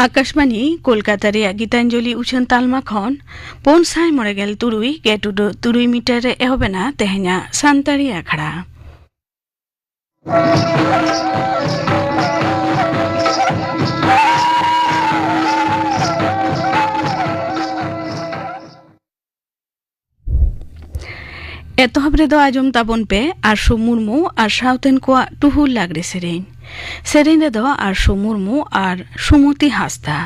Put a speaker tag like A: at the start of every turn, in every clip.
A: आकाशवाणी कोलकाता रे गीतांजलि उछन तालमा खन पोन साय मरेगेल तुरुई तुरुई मीटर रे एहोबेना तेहना सांतारी आखड़ा एतहब रेदो आजम ताबन पे आरशो मुर्मू और साउतेन को टुहुल लागरे सेरेन रेदो आरशो मुर्मू और सुमति हास्ता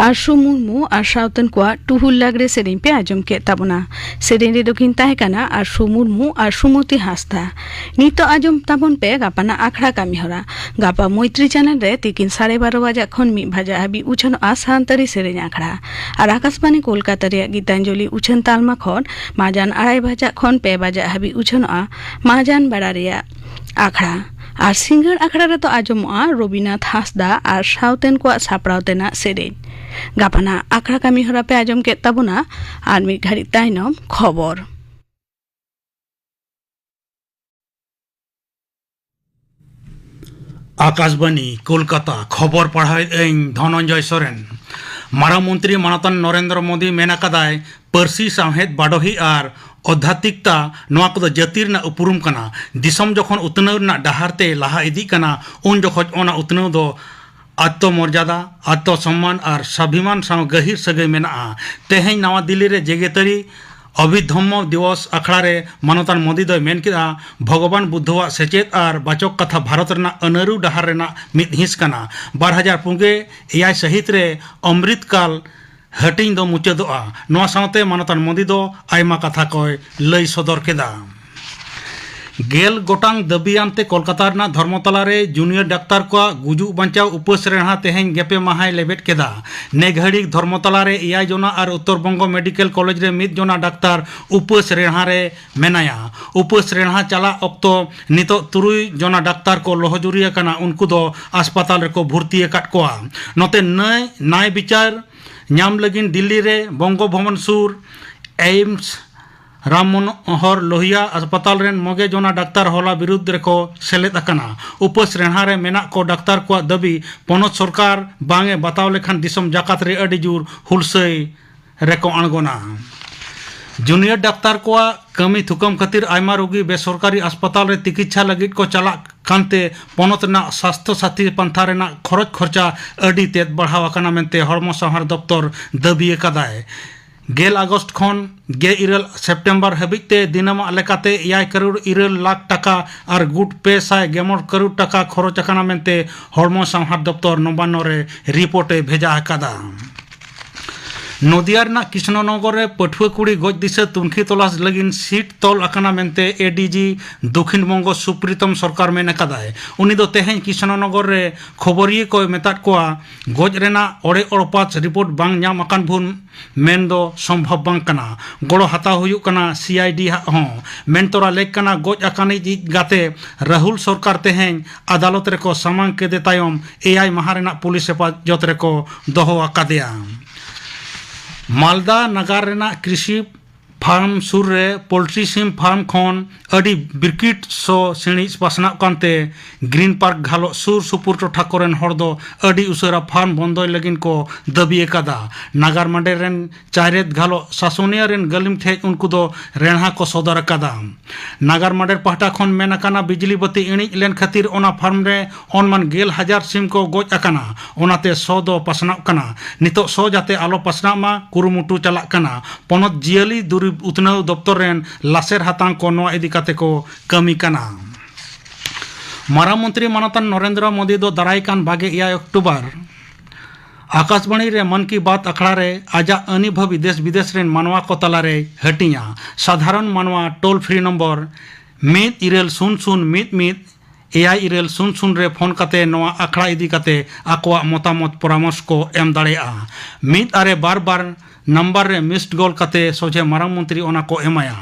A: आरशो मुर्मू और साउतन को टुहुल लागरे सेरेन पे आजम के ताबना सेरेन रे दोकिन ताहेकाना आरशो मुर्मू और सुमति हास्ता नितो आजम ताबन पे गापाना आखड़ा कामी हरा गापा मैत्री चैनल रे तिकिन 12:30 बजा खन मी भाजा हाबी उछन आसांतरी सेरेन आखड़ा और आकाशवाणी कोलकाता रे गीतांजलि उछन तालमा खन माजान 2:30 बजा खन 2 बजा हाबी उछन माजान बड़ा रे आखड़ा और सिंगर आखड़ा रे तो आजमआ रविनाथ हासदा और साउतेन को सापड़ावतेना सेरेन गापाना आखड़ा कामी हरा पे आजम के ताबना और मी घड़ी ताइनम खबर
B: आकाशवाणी कोलकाता खबर पढ़ाई धनंजय सोरेन मारा मंत्री मानतन नरेंद्र मोदी मेनाकादाय पारसी साहेद बाडोही और आध्यात्मिकता नवा को जाति रना उपरुम कना दिसम जखन उतनाव रना डाहारते लाहा इदी कना उन जखन ओना उतनाव दो आत्ममर्यादा आत्मसम्मान और स्वाभिमान साव गहिर सगै मेना तेहें नवा दिल्ली रे जेगेतरी अभिधम्म दिवस अखड़ा रे मानतान मोदी दो मेन किदा भगवान बुद्धवा सेचेत और बाचक कथा भारत रेना अनरु डहार रेना मिद हिंस कना 2025 सहित रे अमृत काल हटिंग दो मुचादोआ नोआ सावते मानतान मोदी दो आयमा कथा को लई सदर केदा गेल गोटांग दबियानते कोलकाता रेना धर्मतला रे जूनियर डाक्तार को गुजु बंचाव उपस रेहा तेहें गेपे माहाय लेबेट केदा ने घड़ी धर्मतला रे 9 जना और उत्तर बंग मेडिकल कॉलेज रे 1 जना डाक्तार उपस रेहा रे मेनाया उपस रेहा चला अक्तो नितो 3 जना डाक्तार को लोहजुरिया कना उनको दो अस्पताल रे को भर्ती काट कोआ नोते नाय विचार नाम लगिन दिल्ली रे बंगो भवन सुर एम्स राम मनोहर लोहिया अस्पताल रेन मगे जना डाक्तार होला विरुद्ध रेको सेलेद अकना उपस रेहा रे मेना को डाक्तार को दाबी पनोत सरकार बांगे बताव लेखान दिसम जाकात रे अडी जुर हुलसई रेको अणगोना जूनियर डाक्तार को कमी थुकम खातिर आयमा रोगी बेसरकारी अस्पताल रे चिकित्सा लगित को चला कानते पनोत ना स्वास्थ्य साथी पंथा रेना खरच खर्चा अडी तेत बढ़ाव अकना मेनते हड़मो संहार दफ्तर दाबी कदाय गेल अगस्त खन 11 सेप्टेम्बर हबिते दिनमा लेकाते 1 करोड़ 1 लाख टाका और गुट 500 करोड़ टाका खरच अकना मेनते हड़मो संहार दफ्तर नबान्न रे रिपोर्टे भेजा हकादा नदिया कृष्णनगर रे पठुआ कुड़ी गज दिशा तुनखी तलाश लगिन सीट तोल अकना मेनते एडीजी दक्षिण बंग सुप्रीतम सरकार मेन अकादाय उनी दो तेहें कृष्णनगर रे खबरिये को मेताद कोआ गज रेना ओड़े ओड़पाच रिपोर्ट बांग नाम अकान भुन मेन दो संभव बांग कना गड़ो हताव हुयुक कना सीआईडी हों मेन तोरा लेक कना गज अकानी गाते राहुल सरकार तेहें अदालत रे को सामांग केदे तायम एआई माह रेना पुलिस हेफाजत रे को दोहो अकादेया मालदा नगर रेना कृषि फार्म सुर रे पोल्ट्री सिम फार्म खन अडी बिरकिट सो सिणी पासना कानते ग्रीन पार्क घालो सुर सुपुर टोठा कोरेन हर दो अडी उसरा फार्म बंदोय लगिन को दाबी एकादा नागर मंडे रेन चारेत घालो सासोनिया रेन गलिम थे उनको दो रेणहा को सदर कादा नागर मंडे पहटा खन मेन अकाना बिजली बत्ती इणी लेन खातिर ओना फार्म रे ओनमान 1000 सिम को गोज अकाना ओनाते सो दो पासना कना नितो सो जाते आलो पासना मा कुरुमुटु चला कना पनत जियली दुरी उतनाव दफ्तर रेन लासेर हातांग को नोआ इदी काते को कमी कना मारा मंत्री मानतान नरेंद्र मोदी दो दारायकान 21 अक्टूबर आकाशवाणी रे मन की बात अखड़ा रे आजा अनुभवी देश विदेश रेन मानवा को तला रे हटिया साधारण मानवा टोल फ्री नंबर 1-001-1 AI-000 रे फोन काते नोआ अखड़ा इदी काते आकवा मतामत परामर्श को एम दाड़ेया 1 बार नंबर रे मिस्ड कॉल काते सोझे मारांग मंत्री ओना को एमाया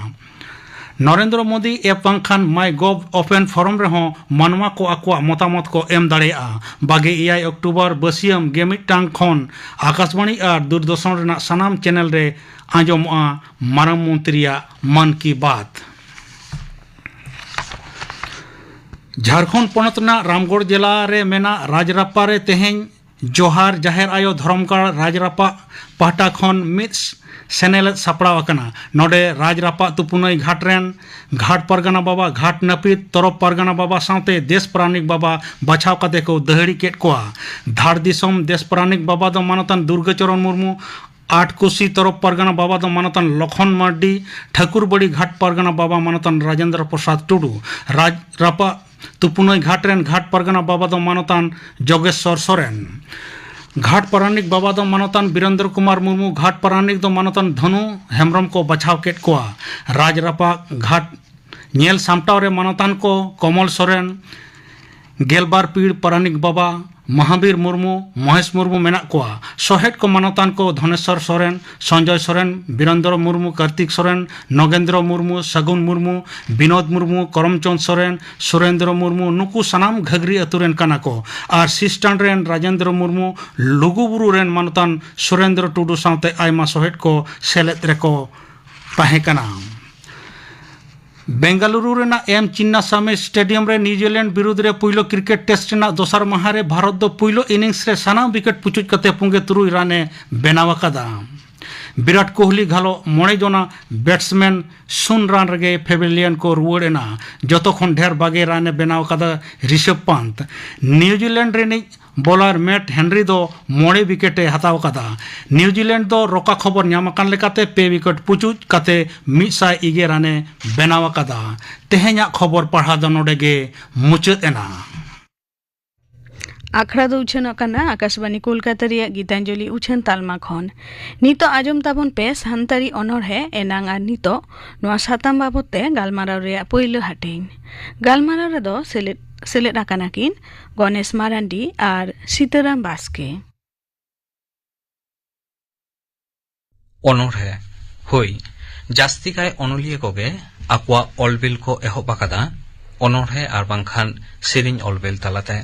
B: नरेंद्र मोदी एप बांखान माई गव ओपन फोरम रेहों मानवा को आकवा मतामत को एम दाड़ेया 21 अक्टूबर बसियम गेमिटांग खन आकाशवाणी और दूरदर्शन रेना सनाम चैनल रे आंजोमआ मारांग मंत्रिया मन की बात झारखंड पनतना रामगढ़ जिला रे मेना राजरापा रे तेहें जोहार जाहेर आयो धर्मगढ़ राजरापा पाहटा खन मिस सेनेल सापड़ा अकना नोडे राजरापा तुपुनई घाट रेन घाट परगना बाबा घाट नपीत तरफ परगना बाबा साथे देश प्राणिक बाबा बचाव काते को दहड़ी केट कोआ धाड़ दिसम देश प्राणिक बाबा दो मानतन दुर्गाचरण मुर्मू 8 कुशी तरफ परगना बाबा दो मानतन लखन मार्डी ठाकुरबड़ी घाट परगना बाबा मानतन राजेंद्र प्रसाद टुडू राजरापा तुपुनई घाट रेन घाट परगना बाबा दो मानतान जोगेश्वर सोरेन घाट परानिक बाबा दो मानतान वीरेंद्र कुमार मुर्मू घाट परानिक दो मानतान धनु हेम्ब्रम को बचाव केट कोआ राजरापा घाट नेल सामटाव रे मानतान को कमल सोरेन गेलबार पीड़ परानिक बाबा महावीर मुर्मू महेश मुर्मू मेना कोआ सोहेट को मानतान को धनेश्वर सोरेन संजय सोरेन वीरेंद्र मुर्मू कार्तिक सोरेन नगेंद्र मुर्मू सगुन मुर्मू विनोद मुर्मू करमचंद सोरेन सुरेंद्र मुर्मू नुकु सनाम घगरी अतुरेन काना को और सिस्टान रेन राजेंद्र मुर्मू लुगुबुरु रेन मानतान सुरेंद्र टुडू साथे आयमा सोहेट को सेलेद रेको ताहे कना बेंगलुरु रेना एम चिन्नास्वामी स्टेडियम रे न्यूजीलैंड विरुद्ध रे पुइलो क्रिकेट टेस्ट रेना दोसर माह रे भारत दो पुइलो इनिंग्स रे साना विकेट पुचुज कते पुंगे 3 राने बेनाव अकादा विराट कोहली घालो 9 जना बैट्समैन 0 रान रगे पेविलियन को रुआड़ेना जतोखन ढेर बागे राने बनाव कदा ऋषभ पंत न्यूजीलैंड रेनी बॉलर मैट हेनरी दो 9 विकेटे हताव कदा न्यूजीलैंड दो रोका खबर ᱧᱟᱢᱟᱠᱟᱱ लेकाते 2 विकेट पुचुज काते 120 राने बनाव कदा तेहेᱧᱟ खबर पढ़ा दो नोडेगे मुचाद एना
A: आखड़ा दो उछन आकाशवाणी कोलकाता गीतांजलि उछन तालमा खन नितो आजम ताबन पे सानतारी अनरहे एनांग आर नितो नोआ साताम बाबते गालमाराव रे पहिलो हाटिन गालमाराव रे दो सेलेद आकाना किन गणेश मारांडी आर सीताराम बास्के
C: अनरहे होई जास्ती काय अनलिये कोगे आकवा अलबिल को एहब आकादा अनरहे आर बांखान सेरिन अलबिल तालाते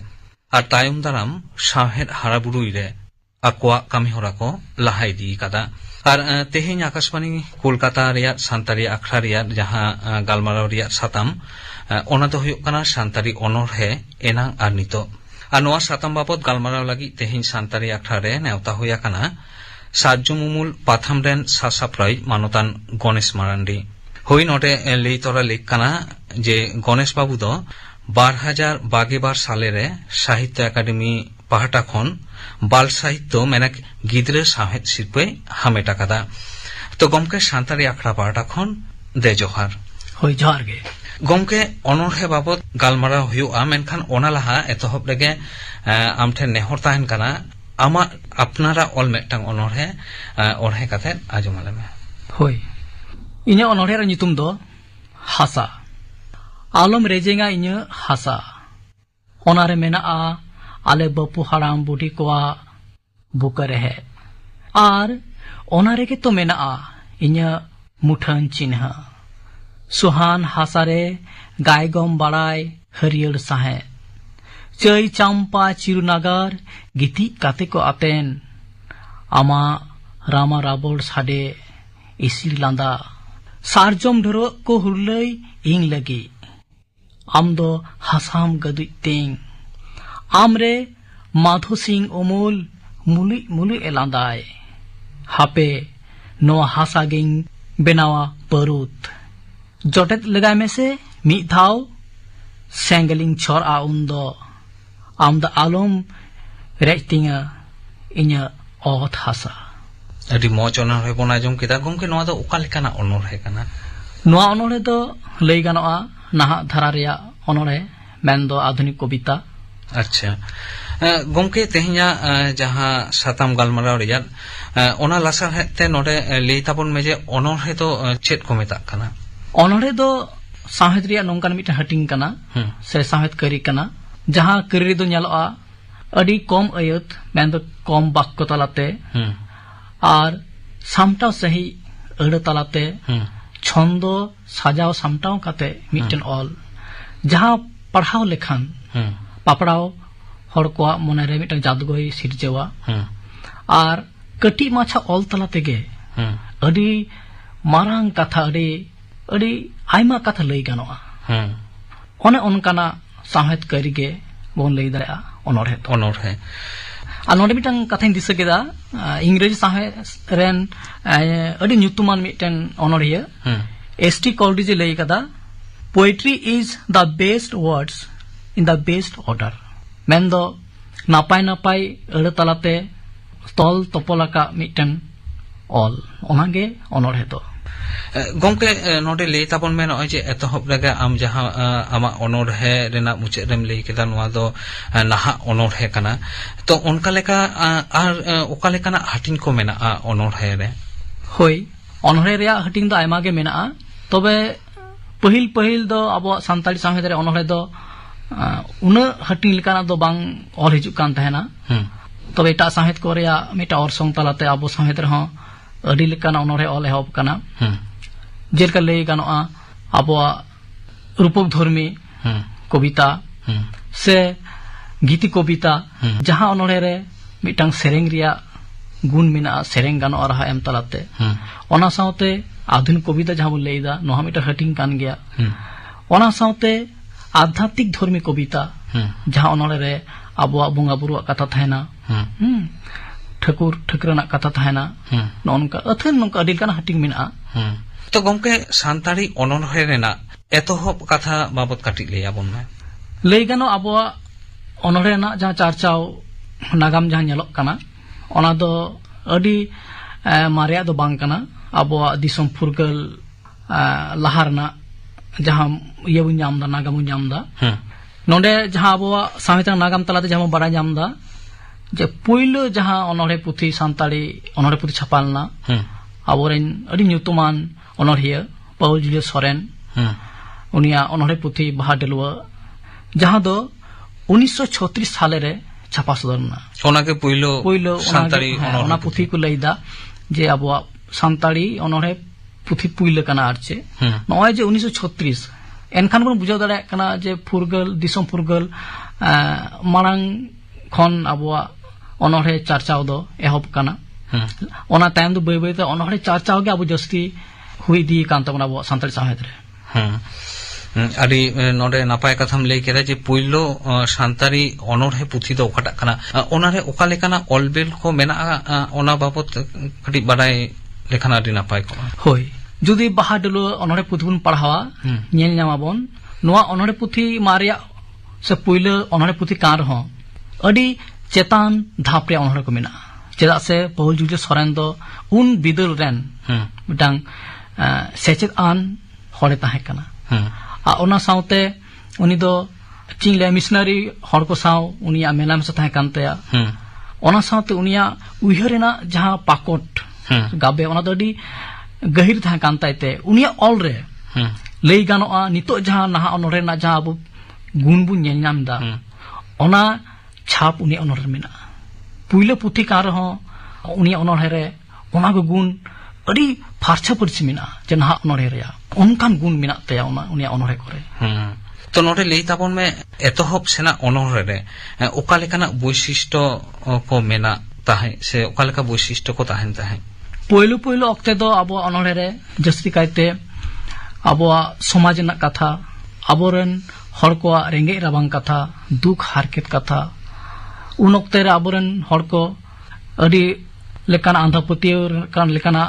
C: और तायम दाराम साहेद हाराबुरुई रे आकवा कामिहरा को लाहाई दी कादा और तेहेñ आकाशवाणी कोलकाता रिया सान्तारी आखड़ा रिया जहां गालमाराव रिया साताम ओना दो हुयुग काना सान्तारी अनरहे एनांग आर नितो और नोआ साताम बाबत गालमाराव लगी तेहेñ सान्तारी आखड़ा रे नेवता हुया काना साज्जमुमुल पाथाम रेन सासाप्राय मानतान गणेश मारांडी होई नोटे लेई तोरा लेख काना जे गणेश बाबू दो 2022 साले रे साहित्य एकाडेमी पाहाटा खन बाल साहित्य मेनक गिद्रे साहेद शिल्पे हामेटा कादा तो गमके सान्तारी आखड़ा पाहाटा खन दे जोहार
D: होई जोहार गे
C: गमके अनरहे बाबत गालमारा हुयुआ मेनखान ओना लाहा एतहब रेगे आमठे नेहर ताहेन काना आमा आपनारा अल मेटांग अनरहे अरहे काथे आजमाले में
D: होई इने अनरहे रे नितुम दो हासा आलम रेजेंगा इने हासा ओनारे मेना आले बपु हाराम बुढ़ी कोआ बुकरे है आर ओनारे के तो मेना इने मुठन चिन्ह सुहान हासारे गायगम बाड़ाय हरियर साहे चई चांपा चिरुनागार गिति काते को आतेन आमा रामा राबोल साडे इसिर लांदा सारजम ढरो को हुरलई इंग लगी आम दो हासाम गदुई तेंग आमरे माधो सिंह ओमुल मुलुई मुलुई एलांदाय हापे नोआ हासा गिंग बेनावा परुत जोटेत लगाय में से मी धाव सेंगलिंग छोर आ उन्दो आम द आलम रेटिंगा इन्या ओत हासा
C: अडी मौज अनरहे बना जम केदा गमके नोआ दो ओका लेकाना अनरहे काना
D: नोआ अनरहे दो लई गानोआ नाहा धारा रिया अनरहे मेन दो आधुनिक कविता
C: अच्छा गमके तेहेñा जहां साताम गालमाराव रिया ओना लासार हेते नोडे लेई ताबन मेजे अनरहे दो चेत को मेता काना
D: अनरहे दो साहेद रिया नोंकान मिट हटिंग काना से साहेद करी काना जहां करी दो ᱧᱮᱞᱚᱜᱼᱟ अडी कम अयत मेन दो कम बाक्य तालाते आर सामटाव सही अड़ तालाते छंदो साजाव सामटाव काते मिटन ऑल जहां पढ़ाव लेखान पापड़ाव हर को मने रे मिटन जादुगोई सिरजेवा आर कटी माछा ऑल तला तेगे अडी मारांग कथा अडी आयमा कथा लई गानोआ ओने ओनकाना साहेद करिगे बोन लई दाया अनरहे आ नोडे मिटन कथाइन दिस केदा इंग्रेजी साहेद रेन अडी न्यूतुमान मिटन अनरहिया एसटी कॉलरीज लई कदा poetry is the best words in the best order main दो नापाय नापाय अड़ तालाते तल तपलाका मिटन ऑल ओनागे अनरहे दो
C: गमके नोडे लेई ताबन में नय जे एतहब रेगे आम जहां आमा अनरहे रेना मुचे रेम लेई केदा नोआ दो नाहा अनरहे काना तो उनका लेका आर ओका लेकाना हाटिन को मेना अनरहे रे
D: होई अनरहे रिया हाटिन दो आयमा गे मेना तबे पहिल दो आबो सान्ताली साहेद रे अनरहे दो उना हाटिन लेकाना दो बांग ऑल हिजुक कान तहेना तबे एटा साहेद को रिया मिटा और संग तालाते आबो साहेद रे हं अडी लेकाना अनरहे ऑल एहब काना जेलका लई गानोआ आबो रूपक धर्मी कविता से गीति कविता जहां अनरहे रे मिटांग सेरेंग रिया गुण मेना सेरेंग गानोआ रहा एम तलाते ओना साउते आधुनिक कविता जहां बो लईदा नोहा मिटा हटिंग कान गया ओना साउते आध्यात्मिक धर्मी कविता जहां अनरहे रे आबो बोंगा बुरुआ कथा थायना ठाकुर ठाकुरना कथा थाना नोनका अथन नोनका अडिल काना हटिंग मेना
C: तो गमके सानताड़ी अनोरहे रेना एतोहब कथा बाबत काटिक लैया बोन में
D: लई गानो आबोआ अनोरहे ना जहां चारचाव नागाम जहां नेलोक काना ओना दो अडी मारिया दो बांग काना आबोआ दिसम फुरगल लहारना जहां ये बुन नामदा नागाम बुन नामदा नोंडे जहां आबोआ साहित्य नागाम तलाते जहां बड़ा नामदा जे पुइलो जहां अनोरहे पुथी सानताड़ी अनोरहे पुथी छापालना आबोरेन अडी न्यूतुमान अनोरहिया पाउल जुलियस सोरेन उनिया अनोरहे पुथी बाहा डेलुआ जहां दो 1936 साले रे छापा सदरना
C: ओनाके पुइलो सानताड़ी
D: ओना पुथी को लैदा जे आबोआ सानताड़ी अनोरहे पुथी पुइलो काना आरचे नय जे 1936 एनखान बन बुझाव दाड़े काना जे फुरगल दिसम फुरगल मारांग खन आबोआ अनोरहे चर्चाव दो एहब काना ओना टाइम दो बय बयते अनोरहे चर्चाव गे आबो जस्ती हुई दी कान तबना आबो सानताड़ी साहित्य रे
C: अडी नोडे नापाय कथाम लई केदा जे पुइलो सानताड़ी अनोरहे पुथी दो ओकाटा काना ओनारे ओका लेकाना ऑलबेल को मेना ओना बाबत कटी बाडाय लेखाना अडी नापाय को
D: होय जुदी बाहा डेलो अनोरहे पुथी बन पढ़ावा नेल नामाबन नोआ अनोरहे पुथी मारिया से पुइलो अनोरहे पुथी कार हो अडी चेतान धाप रे अनोरहे को मेना चेदा से पाउल जुलियस सोरेन दो उन बिदल रेन मिटांग सेचेत आन हरे ताहे काना आ ओना साउते उनी दो चिंगले मिशनरी हर को साउ उनिया मेलाम से ताहे कानतेया ओना साउते उनिया उयहरेना जहां पाकोट गाबे ओना दडी गहिर ताहे कानताइते उनिया ऑल रे लई गानोआ नितो जहां नहा अनोरेना जहां अब गुण बुन नेलनामदा ओना छाप उनी अनोर मेना पुइलो पुथी कार हो उनी अनोरहे रे ओना को गुण अडी फारछा परछि मेना जे नहा अनोरहे रे उनकान गुण मेना तया ओना उनी अनोरहे करे
C: तो नोडे लई ताबन में एतोहब सेना अनोरहे रे ओका लेकाना वैशिष्ट्य को मेना ताहे से ओका लेका वैशिष्ट्य को ताहेन ताहे
D: पुइलो अक्ते दो आबो अनोरहे रे जस्ती कायते आबोआ समाज ना कथा आबोरेन हर को रेंगे राबांग कथा दुख हारकेत कथा उन अक्ते रे आबोरेन हर को अडी लेकाना आंधापतियो कान लेकाना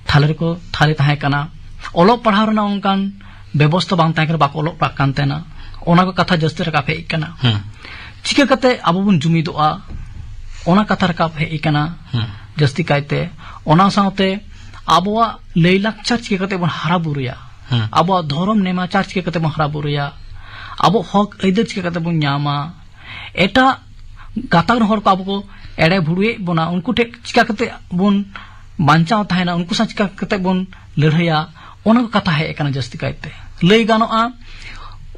D: थाले को थाले ताहे काना ओलो पढ़ाव रना उनकान व्यवस्था बांग ताहे बाको ओलो पाक कानतेना ओना को कथा जस्ती रका फे इकना चिका कते आबो बुन जुमिदोआ ओना कथा रका फे इकना जस्ती कायते ओना साउते आबोआ लैलाकचार चिका कते बन हारा बुरुया आबोआ धर्म नेमाचार चिका कते बन हारा बुरुया आबो हक अइदर चिका कते बन न्यामा एटा गातार हर को आबो को एड़े भुड़ुए बना उनको टे चिका कते बन बांचाव ताहेना उनको सा चिका कते बन लड़हया ओना को कथा है एकना जस्ती कायते लई गानोआ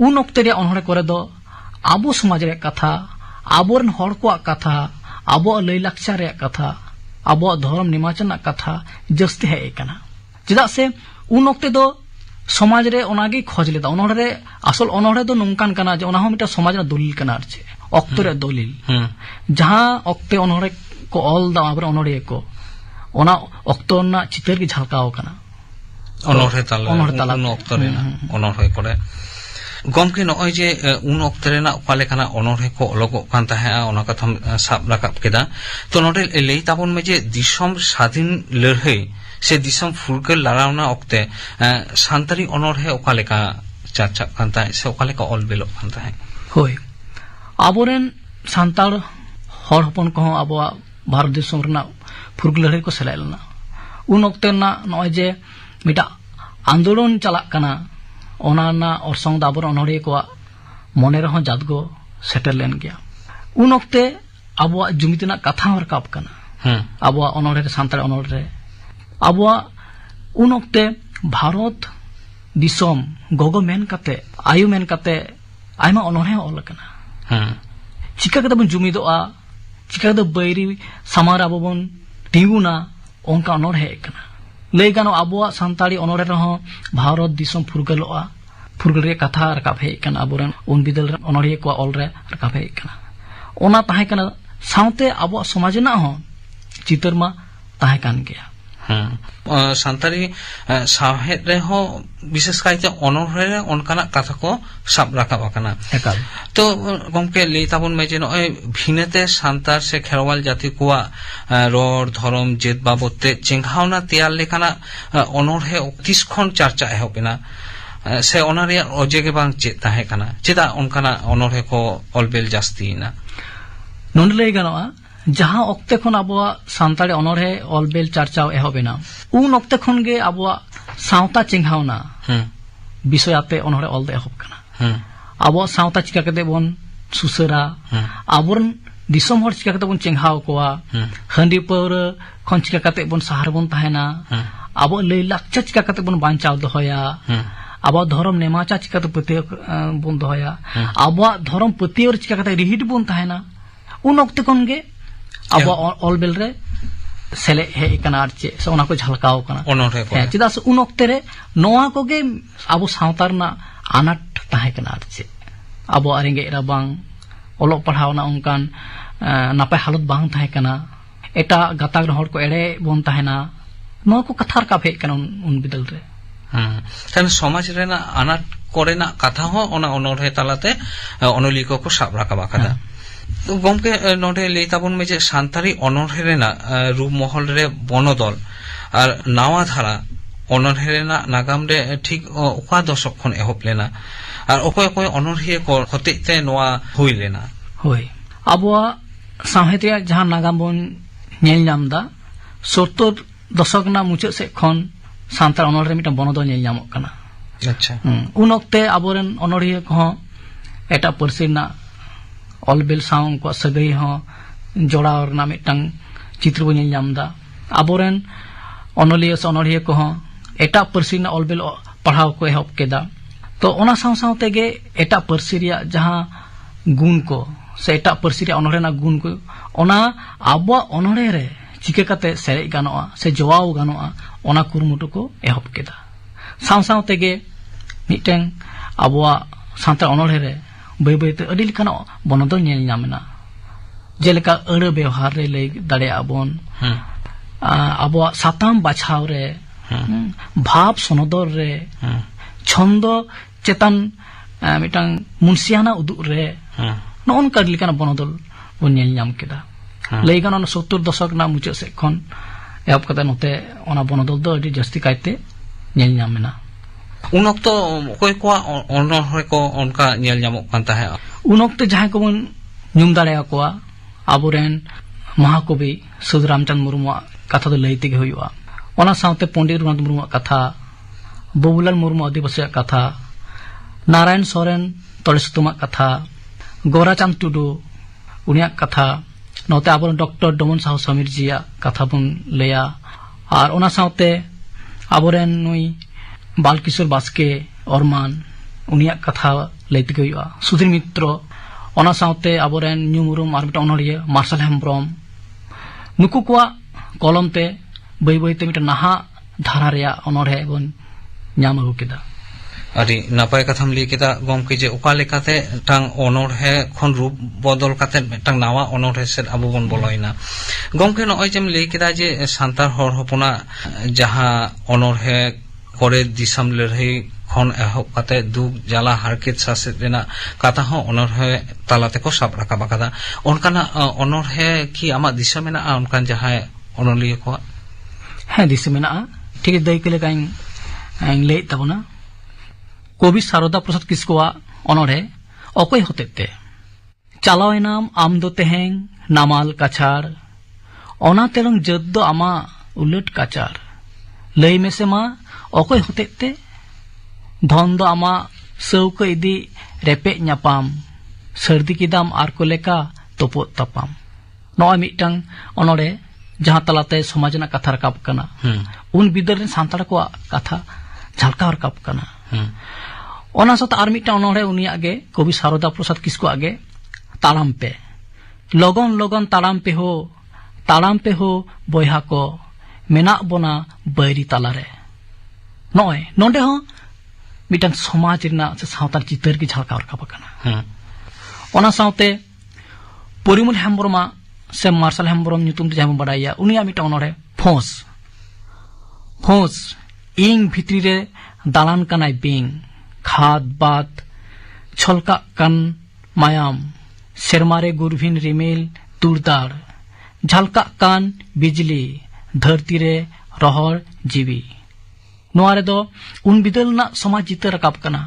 D: उन ओक्ते रे अनहरे करे दो आबो समाज रे कथा आबोरन हर को कथा आबो लैलाकचार रे कथा आबो धर्म निमाचन कथा जस्ती है एकना चेदा से उन ओक्ते दो समाज रे ओनागे खोज लेदा अनहरे असल अनहरे दो नोंकान काना जे ओना हो मिटा समाज रे दलिल काना आरचे अक्ते रे दलिल जहां अक्ते अनहरे को ऑल दा आबर अनहरे को ओना अक्तो ना चितर की झलकाव काना
C: अनहरे ताला उन अक्तो रे ना अनहरे करे गमके नय जे उन अक्ते रे ना ओकाले काना अनहरे को अलगो कान ताहे ओना कथम साब राकाब केदा तो नोडे लेई ताबन में जे दिसम स्वाधीन लड़हई से दिसम फुरगल लड़ावना अक्ते सानताड़ी अनहरे ओकाले का चर्चा कान ताहे से ओकाले का ऑलबेलो कान ताहे
D: होय आबोरेन सानताड़ हर हपन को आबोआ भारत दिसम रना फुरगल लड़ाई को सेलायलना उन अक्ते ना नय जे मिटा आंदोलन चलाक काना ओना ना अरसंग दाबर अनहरे को मने रह जादगो सेटल लेन गया उन अक्ते आबोआ जुमितना कथा रकाब काना आबोआ अनहरे सानताड़ अनहरे आबोआ उन अक्ते भारत दिसम गोगो मेन काते आयु मेन काते आयमा अनहरे ऑल काना चिका कते बन जुमिदोआ चिका कते बैरी समार आबो बन टिंगुना ओंका अनहरे काना लई गानो आबोआ सानताड़ी अनहरे रह भारत दिसम फुरगलोआ फुरगल रे कथा रकाब हे काना आबोरन उन बिदल अनहरे को ऑल रे रकाब हे काना ओना ताहे काना साउते आबोआ समाज ना हो चितर मा ताहे कान गया
C: सानतारी साहेद रेहो विशेष कायते अनरहे रे अनकाना कथा को साब राखा बाकाना तो गमके लेताबन में जे नय भिनेते सानतार से खेरवाल जाति कोआ रोड धर्म जेत बाबते चिंघावना तैयार लेकाना अनरहे तिसखन चर्चा एहोबेना से ओनारे अजे के बांग चे ताहे काना चेदा उनकाना अनरहे को अलबेल जास्तीना
D: नोंडले गानोआ जहां ओक्ते खन आबोआ सानताड़ी अनरहे अलबेल चर्चाव एहोबेना उन ओक्ते खन गे आबोआ सावता चिंघावना विषयाते अनरहे अलदे एहोब काना आबोआ सावता चिका कते बोन सुसरा आबोरन दिसम हर चिका कते बोन चिंघाव कोआ हंडी पौर खन चिका कते बोन सहार बोन ताहेना आबो लई लाक्चा चिका कते बोन बांचाव दोहया आबो धर्म नेमाचा चिका तो पते बोन दोहया आबो धर्म पतियोर चिका कते रिहिट बोन ताहेना उन ओक्ते खन गे अब अलबेल रे सेले हे कना आरचे से ओना को झलकाव कना
C: अनरहे को
D: चिदा से उन ओक्ते रे नोआ को गे अब सावतार ना आनाट ताहे कना आरचे अब आरेंगे राबांग ओलो पढ़ावना उनकान नापे हालत बांग ताहे कना एटा गाताग हर को एड़े बोन ताहेना नोआ को कथार का भे कना उन बिदल रे
C: तन समाज रेना आनाट कोरेना कथा हो ओना अनरहे तालाते अनलिको को साब राखा बाकादा तो गमके नोडे लेताबन में जे सानतारी अनरहे रेना रूप महल रे बनदल और नावा धारा अनरहे रेना नागाम रे ठीक ओका दशक खन एहोब लेना और ओकोय ओकोय अनरहे को हतेते नोआ हुई लेना
D: होय आबोआ साहित्य जहां नागाम बन नेल नामदा 70 दशक ना मुचे से खन सानतार अनरहे मिटा बनदल नेल नामक कना
C: अच्छा
D: उन ओक्ते आबोरेन अनरहे को एटा परसिना अलबेल साउंग को सगई हो जोड़ा और ना मिटंग चित्र बन नामदा आबोरेन अनलिया से अनरहिया को हो एटा परसिना अलबेल पढ़ाव को एहब केदा तो ओना साव सावते गे एटा परसिरिया जहां गुण को से एटा परसिरिया अनरहेना गुण को ओना आबो अनरहे रे चिके काते सेरे गानोआ से जवाव गानोआ ओना कुरमुटु को एहब केदा साव सावते गे मिटंग आबोआ सानतार अनरहे रे बै बैते अडी लेकाना बनदल नेल नामेना जेलेका अड़ व्यवहार रे लई दाड़े आबोन आबोआ साताम बाछाव रे भाव सनदर रे छंद चेतन मिटांग मुनसियाना उदुग रे नोन कर लेकाना बनदल बन नेल नाम केदा लई गाना 70 दशक ना मुचे से खन एहब कते नते ओना बनदल दो अडी जस्ती कायते नेल नामेना
C: उन वक्त कोई को अनरहे को उनका नेल नामक कांता है
D: उन वक्त जहां को बन नुम दाड़े कोआ आबोरेन महाकवि साधु रामचंद्र मुर्मू कथा तो लई तेगे हुआ ओना सावते पंडित रघुनाथ मुर्मू कथा बबुलाल मुर्मू आदिवासी कथा नारायण सोरेन तड़ेसुतमा कथा गोराचांद टुडू उनिया कथा नोते आबोरेन डॉक्टर डमन साहू समीर जिया कथा बन लेया और ओना सावते आबोरेन नुई बालकिशोर बास्के औरमान उनिया कथा लैते हुआ सुधीर मित्र ओना सावते आबोरेन न्यूमुरुम और मिटा अनरहिया मार्शल हेम्ब्रम नुकु कोआ कलम ते बै बैते मिटा नाहा धारा रेया अनरहे बन नाम अगु केदा
C: अरे नापाय कथाम लई केदा गमके जे ओका लेकाते टांग अनरहे खन रूप बदल काते टांग नावा अनरहे से आबो बन बोलयना गमके नय जेम लई केदा जे सानतार हर हपना जहां अनरहे करे दिसम लड़ाई खन एहब काते दुख जाला हारकेत सासेत रेना कथा हो अनरहे तालाते को साब राखा बाकादा उनकाना अनरहे की आमा दिशा मेना उनकान जहां अनलिया को
D: है दिशा मेना ठीक दई के लेका इन ले तबना कवि शारदा प्रसाद किस्कुआ अनरहे अकय होतेते चालाव नाम आम दो तेहें नामाल काछाड़ ओना तेरंग जद दो आमा उलट काचार लई में से मा अकय होतेते धन दो आमा सौक इदी रेपे न्यापाम सर्दी किदाम आर को लेका तोपो तपाम नॉय मिटंग अनोड़े जहां तलाते समाजना कथा रकाब कना उन बिदर रे सांताड़ को कथा झलका रकाब कना ओना सत आर मिटंग अनोड़े उनी आगे कवि शारदा प्रसाद किस्को आगे तालाम पे लगन तालाम पे हो बोयहा को मेना बोना बैरी तालारे नॉय नोंडे हो मिटन समाज रिना से सावतार चितर की झलका रकाब कना ओना सावते परिमल हेम्ब्रमा से मार्शल हेम्ब्रम ᱧᱩᱛᱩᱢ ᱛᱮ ᱡᱟᱦᱟᱸ ᱵᱚᱱ ᱵᱟᱰᱟᱭᱟ ᱩᱱᱤᱭᱟᱜ ᱢᱤᱫᱴᱟᱝ ᱚᱱᱚᱬᱦᱮ ᱯᱷᱚᱸᱥ होस इंग भित्री रे दालान कनाय बिंग खाद बात छलका कन मायाम सेरमारे गुरभिन रिमिल तुरदार झलका कान बिजली धरती रे रहर जीवी नोआ रे दो उन बिदल ना समाज चित्र रकाब कना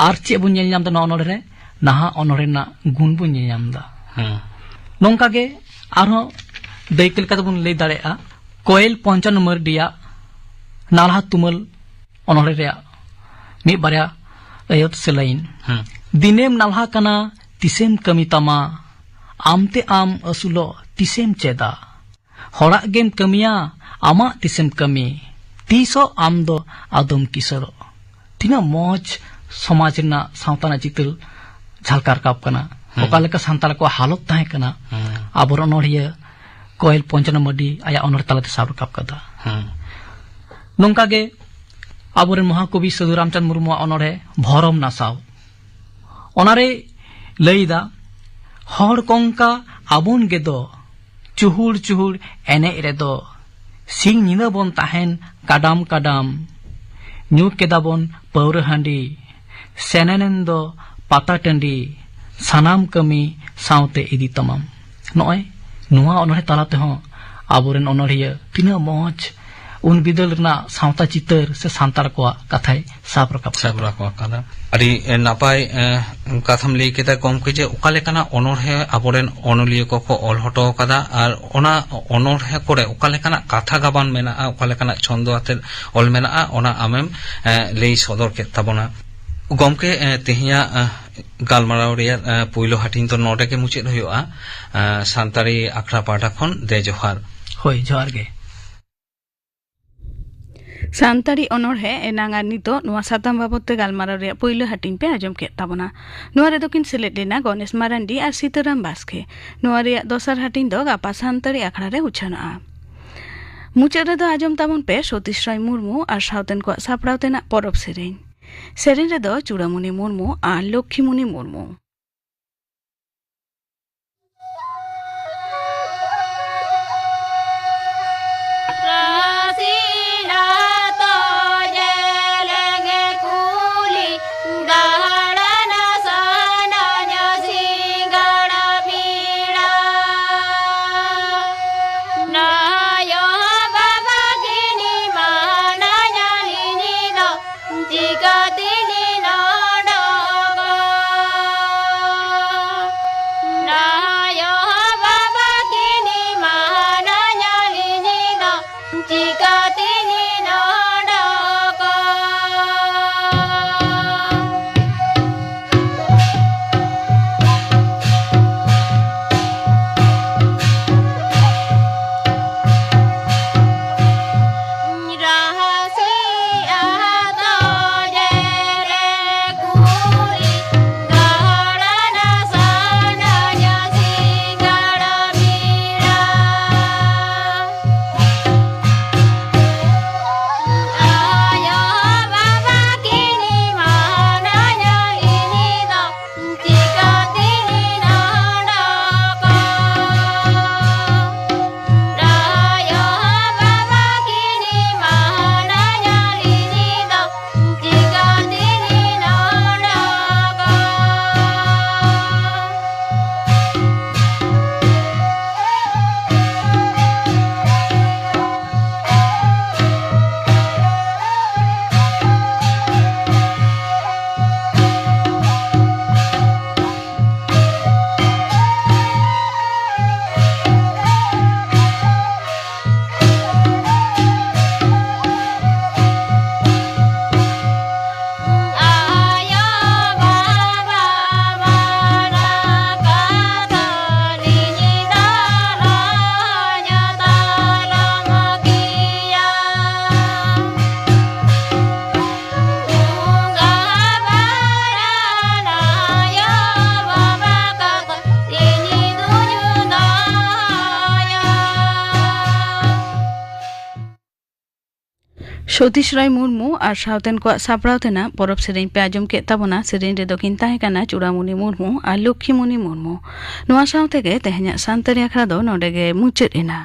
D: आर चे बुन नेल नाम दा नोनोर रे नाहा ओनोरे ना गुण बुन नेल नाम दा नोंका गे आरो दैकल का बुन ले दाड़ेआ कोयल 55 नंबर दिया नालहा तुमल ओनोरे रे मी बारया अयत सेलाइन दिनेम नालहा कना तिसेम कमी तमा आमते आम असुलो तिसेम चेदा हड़ा गेम कमिया आमा तिसेम कमी तीसो आम दो आदम किसरो तीना मौज समाज ना सावताना चितल झलकार काप कना ओकालेका सांताल को हालत ताहे कना आबर अनोड़िया कोयल 55 मडी आया अनोर तालाते साब काप कदा नोंका गे आबोरेन महाकवि साधु रामचंद्र मुर्मु अनोड़े भरम नासाव ओनारे लईदा हर कंका आबोन गेदो चुहुर चुहुर एने रेदो सिंग निना बोन ताहेन काडाम काडाम न्यू केदाबोन पौर हांडी सेनेनेन दो पाता टंडी सानाम कमी सावते इदी तमाम नॉय नुआ ओनोरे तालाते हो आबोरेन ओनोरिया तिना मौज उन बिदल ना सावता चितर से सांतार को कथाय साब रकाब
C: कना अरी नापाय कथम लई केता कम कजे ओकाले कना ओनोरहे आबोरेन ओनलिय को ऑल हटो कदा और ओना ओनोरहे करे ओकाले कना कथा गाबान मेना ओकाले कना छंदो आते ऑल मेना ओना आमेम लई सदर के तबना गमके तेहिया गालमाराव रे पुइलो हाटिन तो नोटे के मुचेद होयोआ सांतारी आखड़ा पाटा खन दे जोहार
D: होय जोहार गे
A: सांतारी अनोड़े एनांगा नितो नुआ साताम बाबते गालमाराव रे पयलो हाटिन पे आजम के ताबना नुआ रे दकिन सेलेद लेना गणेश मारांडी और सीताराम बास्के नुआ रे दोसर हाटिन दो गापा सांतारी आखड़ा रे उछाना मुचाद रे दो आजम ताबन पे सतीश राय मुर्मू और सावतेन को सापड़ावतेना परब सेरेन सेरेन रे दो चूड़ामुनि मुर्मू और लक्ष्मीमुनि मुर्मू सतीश राय मुर्मू और सावतेन को सापड़ावतेना परब सेरेन पे आजम के ताबना सेरेन रे दकिन ताहेकाना चूड़ामुनि मुर्मू और लक्ष्मीमुनि मुर्मू नुआ सावते गे तेहना सांतारी आखड़ा दो नोडे गे मुचाद एना।